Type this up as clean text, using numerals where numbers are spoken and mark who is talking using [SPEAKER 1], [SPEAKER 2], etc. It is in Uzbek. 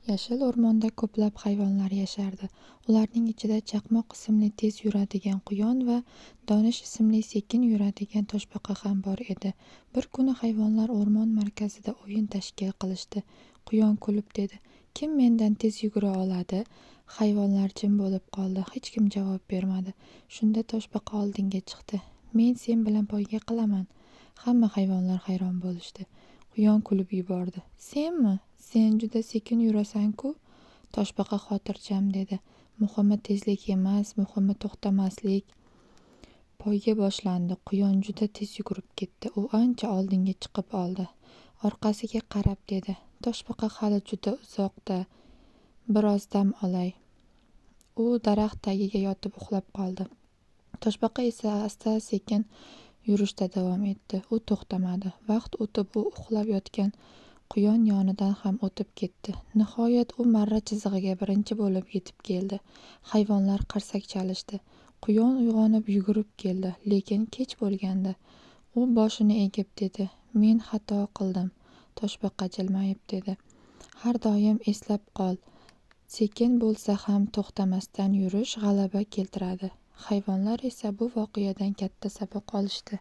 [SPEAKER 1] Yashil o'rmonda ko'plab hayvonlar yashardi. Ularning ichida chaqmoq ismli tez yuradigan quyon va Donish ismli sekin yuradigan toshbaqa ham bor edi. Bir kuni hayvonlar o'rmon markazida o'yin tashkil qilishdi. Quyon kulib dedi: "Kim mendan tez yugura oladi?" Hayvonlar jim bo'lib qoldi. Hech kim javob bermadi. Shunda toshbaqa oldinga chiqdi. "Men sen bilan poyga qilaman." Hamma hayvonlar hayron bo'lishdi. Quyon kulib yubordi. "Senmi? Sen juda sekin yurasan-ku?" Toshbaqa xotirjam dedi. "Muhimi tezlik emas, muhimi to'xtamaslik." Poyga boshlandi. Quyon juda tez yugurib ketdi. U ancha oldinga chiqib oldi. Orqasiga qarab dedi: "Toshbaqa hali juda uzoqda. Biroz dam olay." U daraxt tagiga yotib uxlab qoldi. Toshbaqa esa asta-sekin yurishda davom etdi. U to'xtamadi. Vaqt o'tib u uxlab yotgan quyon yonidan ham o'tib ketdi. Nihoyat u marra chizig'iga birinchi bo'lib yetib keldi. Hayvonlar qarsak chalishdi. Quyon uyg'onib yugurib keldi, lekin kech bo'lgandi. U boshini egib dedi: "Men xato qildim." Toshbaqa jilmayib dedi: "Har doim eslab qol, sekin bo'lsa ham to'xtamasdan yurish g'alaba keltiradi." Hayvonlar esa bu voqeadan katta saboq olishdi.